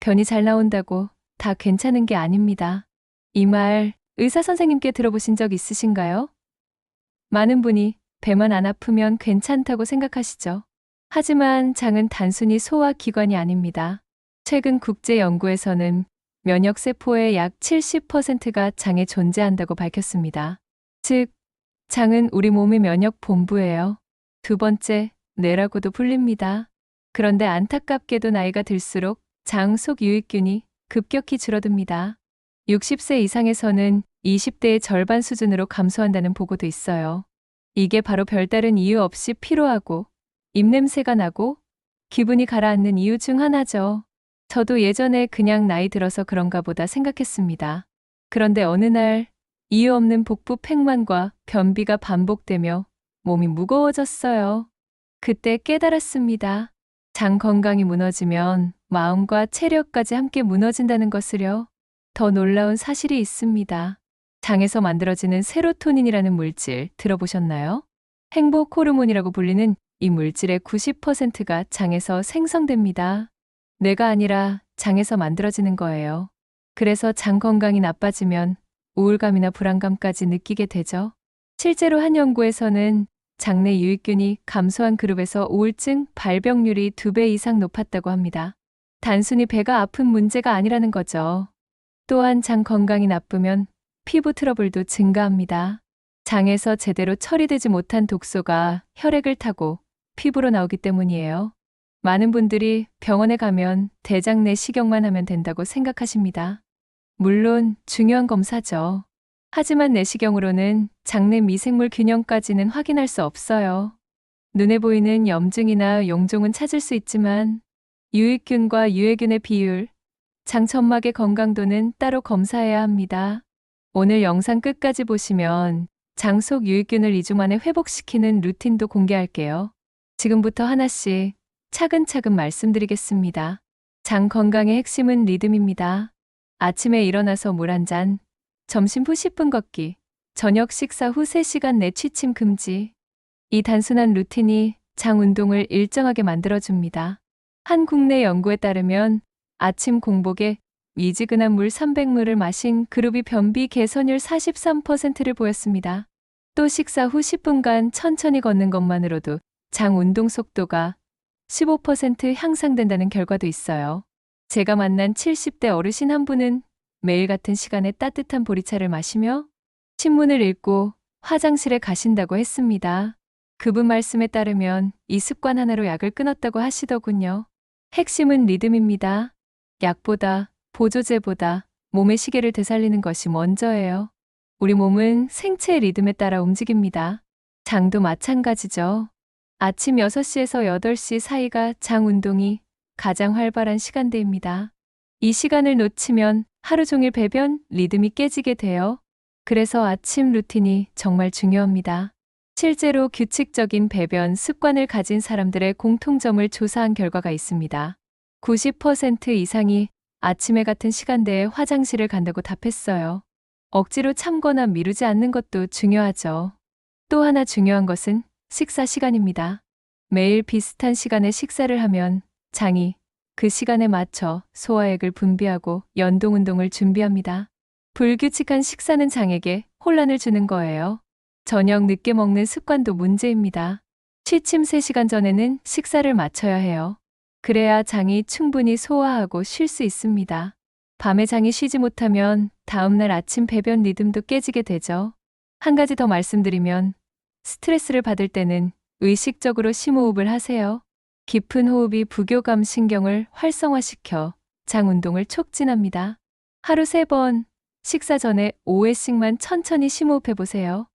변이 잘 나온다고 다 괜찮은 게 아닙니다. 이 말 의사 선생님께 들어보신 적 있으신가요? 많은 분이 배만 안 아프면 괜찮다고 생각하시죠. 하지만 장은 단순히 소화 기관이 아닙니다. 최근 국제 연구에서는 면역세포의 약 70%가 장에 존재한다고 밝혔습니다. 즉, 장은 우리 몸의 면역 본부예요. 두 번째, 뇌라고도 불립니다. 그런데 안타깝게도 나이가 들수록 장 속 유익균이 급격히 줄어듭니다. 60세 이상에서는 20대의 절반 수준으로 감소한다는 보고도 있어요. 이게 바로 별다른 이유 없이 피로하고 입냄새가 나고 기분이 가라앉는 이유 중 하나죠. 저도 예전에 그냥 나이 들어서 그런가 보다 생각했습니다. 그런데 어느 날 이유 없는 복부 팽만과 변비가 반복되며 몸이 무거워졌어요. 그때 깨달았습니다. 장 건강이 무너지면 마음과 체력까지 함께 무너진다는 것을요. 더 놀라운 사실이 있습니다. 장에서 만들어지는 세로토닌이라는 물질 들어보셨나요? 행복 호르몬이라고 불리는 이 물질의 90%가 장에서 생성됩니다. 뇌가 아니라 장에서 만들어지는 거예요. 그래서 장 건강이 나빠지면 우울감이나 불안감까지 느끼게 되죠. 실제로 한 연구에서는 장내 유익균이 감소한 그룹에서 우울증 발병률이 2배 이상 높았다고 합니다. 단순히 배가 아픈 문제가 아니라는 거죠. 또한 장 건강이 나쁘면 피부 트러블도 증가합니다. 장에서 제대로 처리되지 못한 독소가 혈액을 타고 피부로 나오기 때문이에요. 많은 분들이 병원에 가면 대장 내시경만 하면 된다고 생각하십니다. 물론 중요한 검사죠. 하지만 내시경으로는 장내 미생물 균형까지는 확인할 수 없어요. 눈에 보이는 염증이나 용종은 찾을 수 있지만 유익균과 유해균의 비율, 장 점막의 건강도는 따로 검사해야 합니다. 오늘 영상 끝까지 보시면 장 속 유익균을 2주 만에 회복시키는 루틴도 공개할게요. 지금부터 하나씩 차근차근 말씀드리겠습니다. 장 건강의 핵심은 리듬입니다. 아침에 일어나서 물 한 잔, 점심 후 10분 걷기, 저녁 식사 후 3시간 내 취침 금지. 이 단순한 루틴이 장 운동을 일정하게 만들어줍니다. 한 국내 연구에 따르면 아침 공복에 미지근한 물 300ml를 마신 그룹이 변비 개선율 43%를 보였습니다. 또 식사 후 10분간 천천히 걷는 것만으로도 장 운동 속도가 15% 향상된다는 결과도 있어요. 제가 만난 70대 어르신 한 분은 매일 같은 시간에 따뜻한 보리차를 마시며 신문을 읽고 화장실에 가신다고 했습니다. 그분 말씀에 따르면 이 습관 하나로 약을 끊었다고 하시더군요. 핵심은 리듬입니다. 약보다 보조제보다 몸의 시계를 되살리는 것이 먼저예요. 우리 몸은 생체의 리듬에 따라 움직입니다. 장도 마찬가지죠. 아침 6시에서 8시 사이가 장 운동이 가장 활발한 시간대입니다. 이 시간을 놓치면 하루 종일 배변 리듬이 깨지게 돼요. 그래서 아침 루틴이 정말 중요합니다. 실제로 규칙적인 배변 습관을 가진 사람들의 공통점을 조사한 결과가 있습니다. 90% 이상이 아침에 같은 시간대에 화장실을 간다고 답했어요. 억지로 참거나 미루지 않는 것도 중요하죠. 또 하나 중요한 것은 식사 시간입니다. 매일 비슷한 시간에 식사를 하면 장이 그 시간에 맞춰 소화액을 분비하고 연동 운동을 준비합니다. 불규칙한 식사는 장에게 혼란을 주는 거예요. 저녁 늦게 먹는 습관도 문제입니다. 취침 3시간 전에는 식사를 마쳐야 해요. 그래야 장이 충분히 소화하고 쉴 수 있습니다. 밤에 장이 쉬지 못하면 다음날 아침 배변 리듬도 깨지게 되죠. 한 가지 더 말씀드리면 스트레스를 받을 때는 의식적으로 심호흡을 하세요. 깊은 호흡이 부교감 신경을 활성화시켜 장 운동을 촉진합니다. 하루 3번, 식사 전에 5회씩만 천천히 심호흡해 보세요.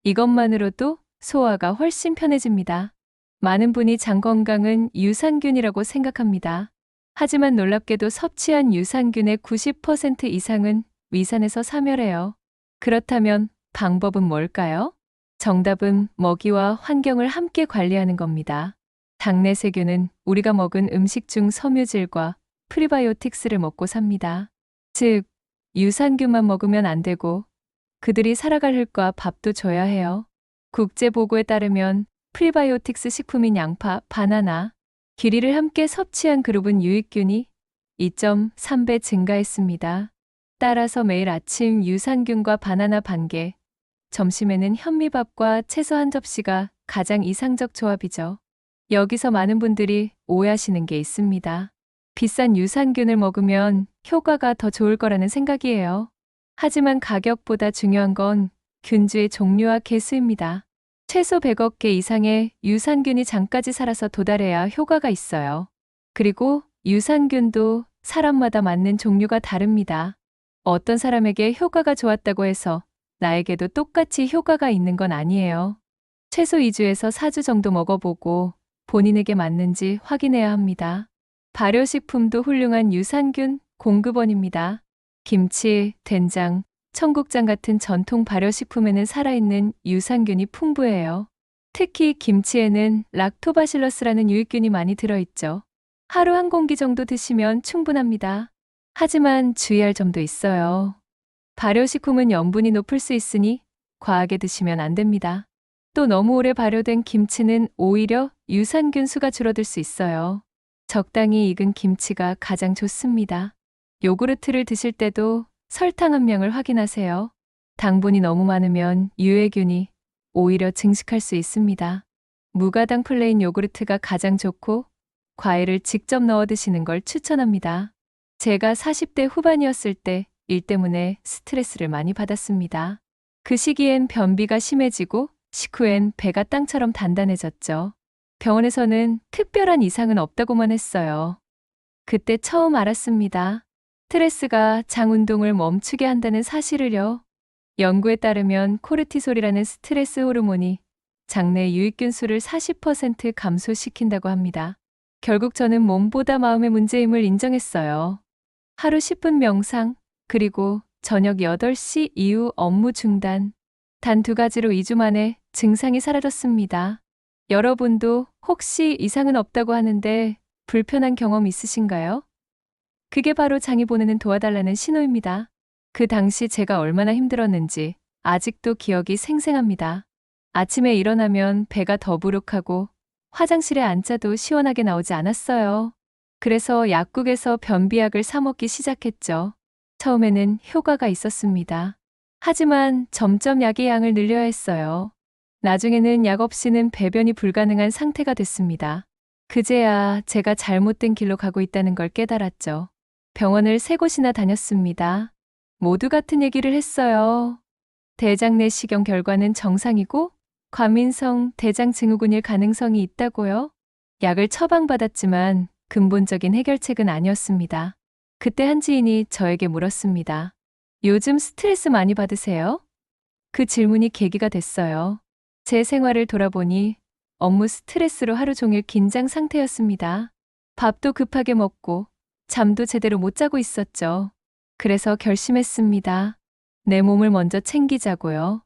이것만으로도 소화가 훨씬 편해집니다. 많은 분이 장 건강은 유산균이라고 생각합니다. 하지만 놀랍게도 섭취한 유산균의 90% 이상은 위산에서 사멸해요. 그렇다면 방법은 뭘까요? 정답은 먹이와 환경을 함께 관리하는 겁니다. 장내 세균은 우리가 먹은 음식 중 섬유질과 프리바이오틱스를 먹고 삽니다. 즉, 유산균만 먹으면 안 되고 그들이 살아갈 흙과 밥도 줘야 해요. 국제보고에 따르면 프리바이오틱스 식품인 양파, 바나나, 키위를 함께 섭취한 그룹은 유익균이 2.3배 증가했습니다. 따라서 매일 아침 유산균과 바나나 반 개, 점심에는 현미밥과 채소 한 접시가 가장 이상적 조합이죠. 여기서 많은 분들이 오해하시는 게 있습니다. 비싼 유산균을 먹으면 효과가 더 좋을 거라는 생각이에요. 하지만 가격보다 중요한 건 균주의 종류와 개수입니다. 최소 100억 개 이상의 유산균이 장까지 살아서 도달해야 효과가 있어요. 그리고 유산균도 사람마다 맞는 종류가 다릅니다. 어떤 사람에게 효과가 좋았다고 해서 나에게도 똑같이 효과가 있는 건 아니에요. 최소 2주에서 4주 정도 먹어보고 본인에게 맞는지 확인해야 합니다. 발효식품도 훌륭한 유산균 공급원입니다. 김치, 된장, 청국장 같은 전통 발효식품에는 살아있는 유산균이 풍부해요. 특히 김치에는 락토바실러스라는 유익균이 많이 들어있죠. 하루 한 공기 정도 드시면 충분합니다. 하지만 주의할 점도 있어요. 발효식품은 염분이 높을 수 있으니 과하게 드시면 안 됩니다. 또 너무 오래 발효된 김치는 오히려 유산균 수가 줄어들 수 있어요. 적당히 익은 김치가 가장 좋습니다. 요구르트를 드실 때도 설탕 함량을 확인하세요. 당분이 너무 많으면 유해균이 오히려 증식할 수 있습니다. 무가당 플레인 요구르트가 가장 좋고 과일을 직접 넣어 드시는 걸 추천합니다. 제가 40대 후반이었을 때 일 때문에 스트레스를 많이 받았습니다. 그 시기엔 변비가 심해지고 식후엔 배가 땅처럼 단단해졌죠. 병원에서는 특별한 이상은 없다고만 했어요. 그때 처음 알았습니다. 스트레스가 장 운동을 멈추게 한다는 사실을요. 연구에 따르면 코르티솔이라는 스트레스 호르몬이 장내 유익균 수를 40% 감소시킨다고 합니다. 결국 저는 몸보다 마음의 문제임을 인정했어요. 하루 10분 명상, 그리고 저녁 8시 이후 업무 중단. 단 2가지로 2주 만에 증상이 사라졌습니다. 여러분도 혹시 이상은 없다고 하는데 불편한 경험 있으신가요? 그게 바로 장이 보내는 도와달라는 신호입니다. 그 당시 제가 얼마나 힘들었는지 아직도 기억이 생생합니다. 아침에 일어나면 배가 더부룩하고 화장실에 앉아도 시원하게 나오지 않았어요. 그래서 약국에서 변비약을 사 먹기 시작했죠. 처음에는 효과가 있었습니다. 하지만 점점 약의 양을 늘려야 했어요. 나중에는 약 없이는 배변이 불가능한 상태가 됐습니다. 그제야 제가 잘못된 길로 가고 있다는 걸 깨달았죠. 병원을 3곳이나 다녔습니다. 모두 같은 얘기를 했어요. 대장 내시경 결과는 정상이고 과민성 대장 증후군일 가능성이 있다고요? 약을 처방받았지만 근본적인 해결책은 아니었습니다. 그때 한 지인이 저에게 물었습니다. 요즘 스트레스 많이 받으세요? 그 질문이 계기가 됐어요. 제 생활을 돌아보니 업무 스트레스로 하루 종일 긴장 상태였습니다. 밥도 급하게 먹고 잠도 제대로 못 자고 있었죠. 그래서 결심했습니다. 내 몸을 먼저 챙기자고요.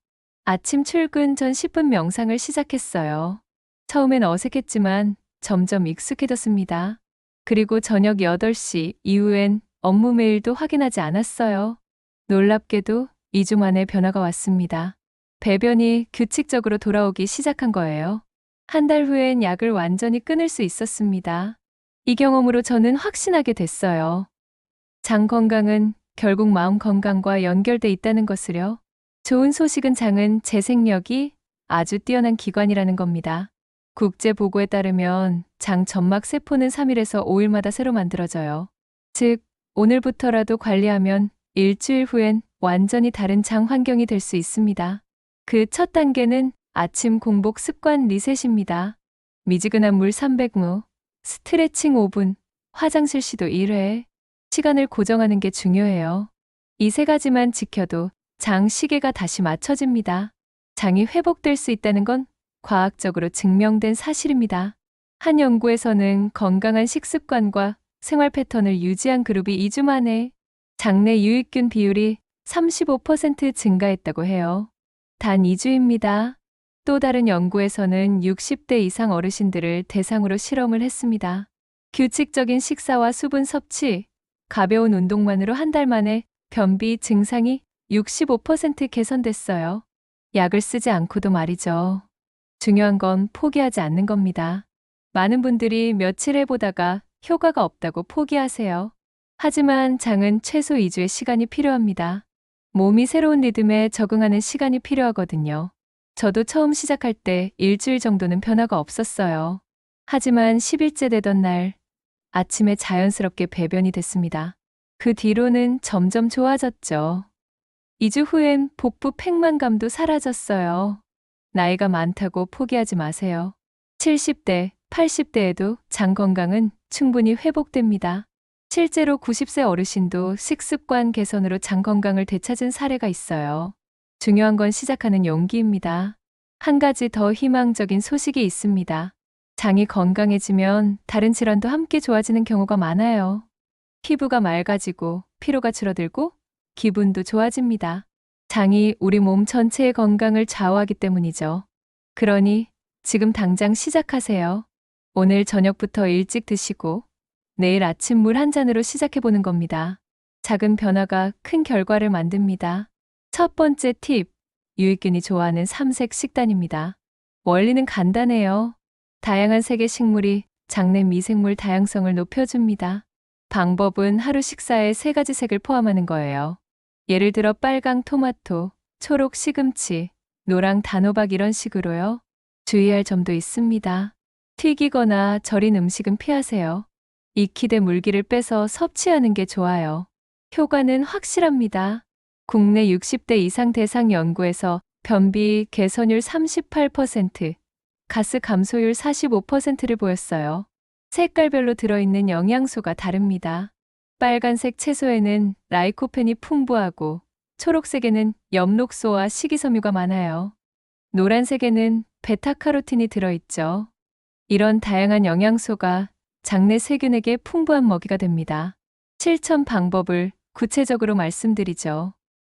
아침 출근 전 10분 명상을 시작했어요. 처음엔 어색했지만 점점 익숙해졌습니다. 그리고 저녁 8시 이후엔 업무 메일도 확인하지 않았어요. 놀랍게도 2주 만에 변화가 왔습니다. 배변이 규칙적으로 돌아오기 시작한 거예요. 한 달 후엔 약을 완전히 끊을 수 있었습니다. 이 경험으로 저는 확신하게 됐어요. 장 건강은 결국 마음 건강과 연결돼 있다는 것을요. 좋은 소식은 장은 재생력이 아주 뛰어난 기관이라는 겁니다. 국제 보고에 따르면 장 점막 세포는 3일에서 5일마다 새로 만들어져요. 즉, 오늘부터라도 관리하면 일주일 후엔 완전히 다른 장 환경이 될 수 있습니다. 그 첫 단계는 아침 공복 습관 리셋입니다. 미지근한 물 300ml, 스트레칭 5분, 화장실 시도 1회. 시간을 고정하는 게 중요해요. 이 3가지만 지켜도 장 시계가 다시 맞춰집니다. 장이 회복될 수 있다는 건 과학적으로 증명된 사실입니다. 한 연구에서는 건강한 식습관과 생활 패턴을 유지한 그룹이 2주 만에 장내 유익균 비율이 35% 증가했다고 해요. 단 2주입니다. 또 다른 연구에서는 60대 이상 어르신들을 대상으로 실험을 했습니다. 규칙적인 식사와 수분 섭취, 가벼운 운동만으로 한 달 만에 변비 증상이 65% 개선됐어요. 약을 쓰지 않고도 말이죠. 중요한 건 포기하지 않는 겁니다. 많은 분들이 며칠 해보다가 효과가 없다고 포기하세요. 하지만 장은 최소 2주의 시간이 필요합니다. 몸이 새로운 리듬에 적응하는 시간이 필요하거든요. 저도 처음 시작할 때 일주일 정도는 변화가 없었어요. 하지만 10일째 되던 날 아침에 자연스럽게 배변이 됐습니다. 그 뒤로는 점점 좋아졌죠. 2주 후엔 복부 팽만감도 사라졌어요. 나이가 많다고 포기하지 마세요. 70대, 80대에도 장 건강은 충분히 회복됩니다. 실제로 90세 어르신도 식습관 개선으로 장 건강을 되찾은 사례가 있어요. 중요한 건 시작하는 용기입니다. 한 가지 더 희망적인 소식이 있습니다. 장이 건강해지면 다른 질환도 함께 좋아지는 경우가 많아요. 피부가 맑아지고 피로가 줄어들고 기분도 좋아집니다. 장이 우리 몸 전체의 건강을 좌우하기 때문이죠. 그러니 지금 당장 시작하세요. 오늘 저녁부터 일찍 드시고 내일 아침 물 한 잔으로 시작해보는 겁니다. 작은 변화가 큰 결과를 만듭니다. 첫 번째 팁, 유익균이 좋아하는 삼색 식단입니다. 원리는 간단해요. 다양한 색의 식물이 장내 미생물 다양성을 높여줍니다. 방법은 하루 식사에 3가지 색을 포함하는 거예요. 예를 들어 빨강 토마토, 초록 시금치, 노랑 단호박 이런 식으로요. 주의할 점도 있습니다. 튀기거나 절인 음식은 피하세요. 익히되 물기를 빼서 섭취하는 게 좋아요. 효과는 확실합니다. 국내 60대 이상 대상 연구에서 변비 개선율 38%, 가스 감소율 45%를 보였어요. 색깔별로 들어있는 영양소가 다릅니다. 빨간색 채소에는 라이코펜이 풍부하고 초록색에는 엽록소와 식이섬유가 많아요. 노란색에는 베타카로틴이 들어있죠. 이런 다양한 영양소가 장내 세균에게 풍부한 먹이가 됩니다. 실천 방법을 구체적으로 말씀드리죠.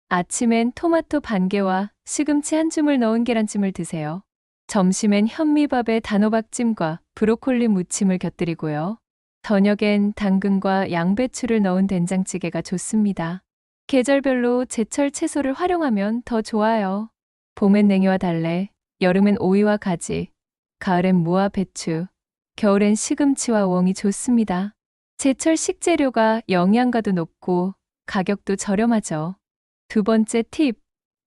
아침엔 토마토 반 개와 시금치 한 줌을 넣은 계란찜을 드세요. 점심엔 현미밥에 단호박찜과 브로콜리 무침을 곁들이고요. 저녁엔 당근과 양배추를 넣은 된장찌개가 좋습니다. 계절별로 제철 채소를 활용하면 더 좋아요. 봄엔 냉이와 달래, 여름엔 오이와 가지, 가을엔 무와 배추, 겨울엔 시금치와 웡이 좋습니다. 제철 식재료가 영양가도 높고 가격도 저렴하죠. 두 번째 팁,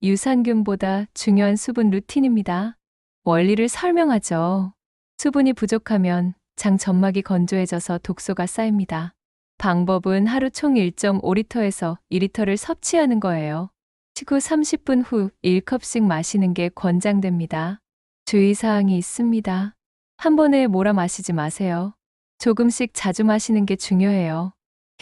유산균보다 중요한 수분 루틴입니다. 원리를 설명하죠. 수분이 부족하면 장 점막이 건조해져서 독소가 쌓입니다. 방법은 하루 총 1.5리터에서 2리터를 섭취하는 거예요. 식후 30분 후 1컵씩 마시는 게 권장됩니다. 주의사항이 있습니다. 한 번에 몰아 마시지 마세요. 조금씩 자주 마시는 게 중요해요.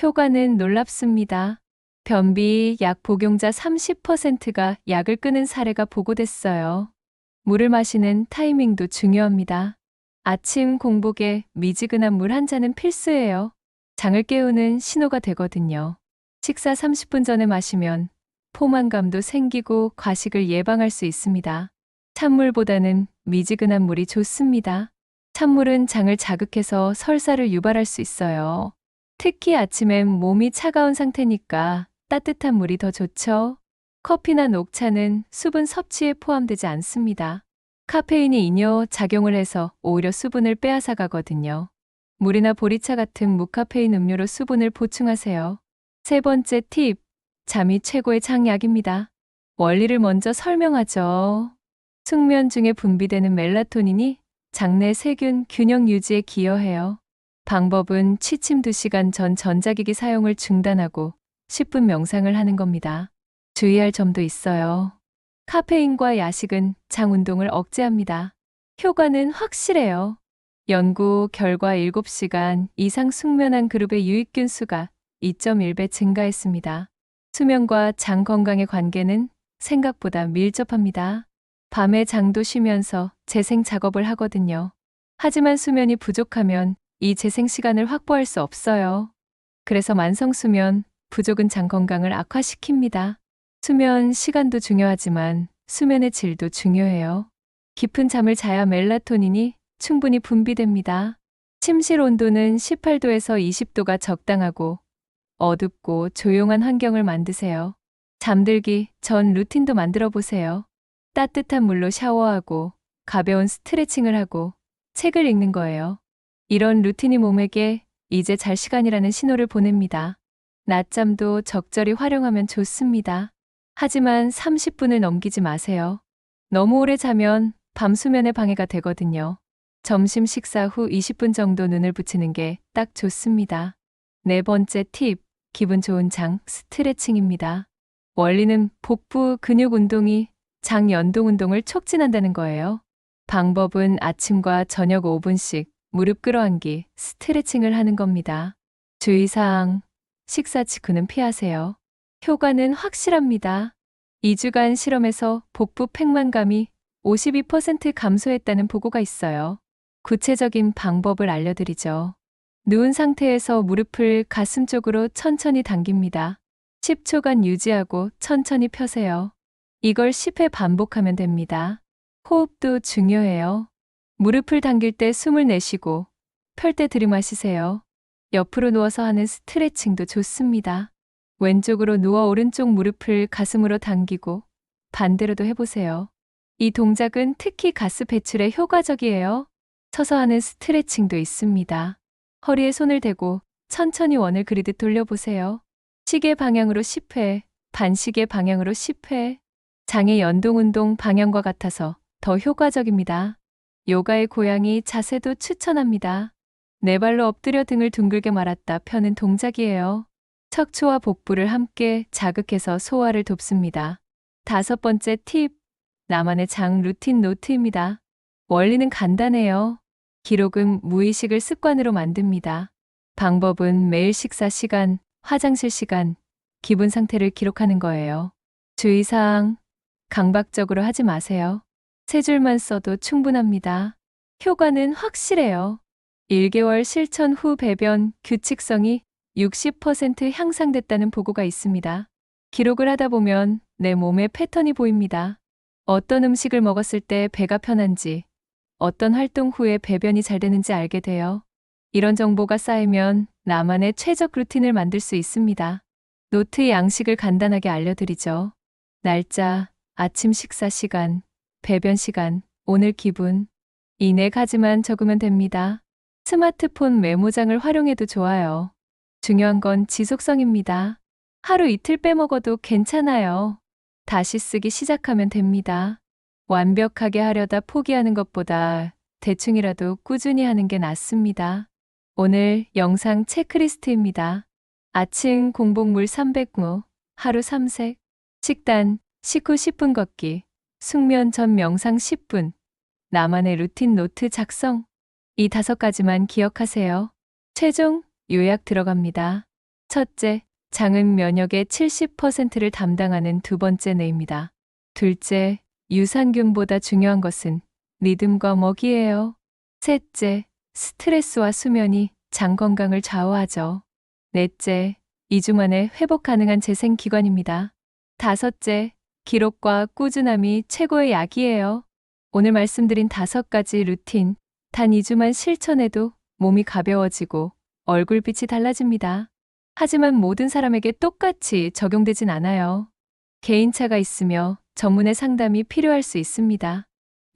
효과는 놀랍습니다. 변비 약 복용자 30%가 약을 끊은 사례가 보고됐어요. 물을 마시는 타이밍도 중요합니다. 아침 공복에 미지근한 물 한 잔은 필수예요. 장을 깨우는 신호가 되거든요. 식사 30분 전에 마시면 포만감도 생기고 과식을 예방할 수 있습니다. 찬물보다는 미지근한 물이 좋습니다. 찬물은 장을 자극해서 설사를 유발할 수 있어요. 특히 아침엔 몸이 차가운 상태니까 따뜻한 물이 더 좋죠. 커피나 녹차는 수분 섭취에 포함되지 않습니다. 카페인이 이뇨 작용을 해서 오히려 수분을 빼앗아 가거든요. 물이나 보리차 같은 무카페인 음료로 수분을 보충하세요. 세 번째 팁, 잠이 최고의 장약입니다. 원리를 먼저 설명하죠. 숙면 중에 분비되는 멜라토닌이 장내 세균 균형 유지에 기여해요. 방법은 취침 2시간 전 전자기기 사용을 중단하고 10분 명상을 하는 겁니다. 주의할 점도 있어요. 카페인과 야식은 장 운동을 억제합니다. 효과는 확실해요. 연구 결과 7시간 이상 숙면한 그룹의 유익균 수가 2.1배 증가했습니다. 수면과 장 건강의 관계는 생각보다 밀접합니다. 밤에 장도 쉬면서 재생 작업을 하거든요. 하지만 수면이 부족하면 이 재생 시간을 확보할 수 없어요. 그래서 만성수면 부족은 장 건강을 악화시킵니다. 수면 시간도 중요하지만 수면의 질도 중요해요. 깊은 잠을 자야 멜라토닌이 충분히 분비됩니다. 침실 온도는 18도에서 20도가 적당하고 어둡고 조용한 환경을 만드세요. 잠들기 전 루틴도 만들어 보세요. 따뜻한 물로 샤워하고 가벼운 스트레칭을 하고 책을 읽는 거예요. 이런 루틴이 몸에게 이제 잘 시간이라는 신호를 보냅니다. 낮잠도 적절히 활용하면 좋습니다. 하지만 30분을 넘기지 마세요. 너무 오래 자면 밤 수면에 방해가 되거든요. 점심 식사 후 20분 정도 눈을 붙이는 게 딱 좋습니다. 네 번째 팁, 기분 좋은 장 스트레칭입니다. 원리는 복부 근육 운동이 장 연동 운동을 촉진한다는 거예요. 방법은 아침과 저녁 5분씩 무릎 끌어안기 스트레칭을 하는 겁니다. 주의사항, 식사 직후는 피하세요. 효과는 확실합니다. 2주간 실험에서 복부 팽만감이 52% 감소했다는 보고가 있어요. 구체적인 방법을 알려드리죠. 누운 상태에서 무릎을 가슴 쪽으로 천천히 당깁니다. 10초간 유지하고 천천히 펴세요. 이걸 10회 반복하면 됩니다. 호흡도 중요해요. 무릎을 당길 때 숨을 내쉬고 펼 때 들이마시세요. 옆으로 누워서 하는 스트레칭도 좋습니다. 왼쪽으로 누워 오른쪽 무릎을 가슴으로 당기고 반대로도 해보세요. 이 동작은 특히 가스 배출에 효과적이에요. 서서 하는 스트레칭도 있습니다. 허리에 손을 대고 천천히 원을 그리듯 돌려보세요. 시계 방향으로 10회, 반시계 방향으로 10회. 장의 연동 운동 방향과 같아서 더 효과적입니다. 요가의 고양이 자세도 추천합니다. 네 발로 엎드려 등을 둥글게 말았다 펴는 동작이에요. 척추와 복부를 함께 자극해서 소화를 돕습니다. 다섯 번째 팁, 나만의 장 루틴 노트입니다. 원리는 간단해요. 기록은 무의식을 습관으로 만듭니다. 방법은 매일 식사 시간, 화장실 시간, 기분 상태를 기록하는 거예요. 주의사항, 강박적으로 하지 마세요. 세 줄만 써도 충분합니다. 효과는 확실해요. 1개월 실천 후 배변 규칙성이 60% 향상됐다는 보고가 있습니다. 기록을 하다 보면 내 몸의 패턴이 보입니다. 어떤 음식을 먹었을 때 배가 편한지, 어떤 활동 후에 배변이 잘 되는지 알게 돼요. 이런 정보가 쌓이면 나만의 최적 루틴을 만들 수 있습니다. 노트의 양식을 간단하게 알려드리죠. 날짜, 아침 식사 시간, 배변 시간, 오늘 기분. 이 네 가지만 적으면 됩니다. 스마트폰 메모장을 활용해도 좋아요. 중요한 건 지속성입니다. 하루 이틀 빼먹어도 괜찮아요. 다시 쓰기 시작하면 됩니다. 완벽하게 하려다 포기하는 것보다 대충이라도 꾸준히 하는 게 낫습니다. 오늘 영상 체크리스트입니다. 아침 공복물 300무, 하루 3색, 식단, 식후 10분 걷기, 숙면 전 명상 10분, 나만의 루틴 노트 작성. 이 5가지만 기억하세요. 최종 요약 들어갑니다. 첫째, 장은 면역의 70%를 담당하는 두 번째 뇌입니다. 둘째, 유산균보다 중요한 것은 리듬과 먹이예요. 셋째, 스트레스와 수면이 장 건강을 좌우하죠. 넷째, 2주 만에 회복 가능한 재생기관입니다. 다섯째, 기록과 꾸준함이 최고의 약이에요. 오늘 말씀드린 5가지 루틴, 단 2주만 실천해도 몸이 가벼워지고 얼굴빛이 달라집니다. 하지만 모든 사람에게 똑같이 적용되진 않아요. 개인차가 있으며 전문의 상담이 필요할 수 있습니다.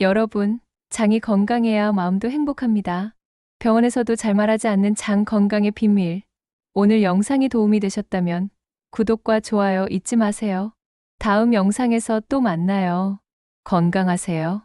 여러분, 장이 건강해야 마음도 행복합니다. 병원에서도 잘 말하지 않는 장 건강의 비밀. 오늘 영상이 도움이 되셨다면 구독과 좋아요 잊지 마세요. 다음 영상에서 또 만나요. 건강하세요.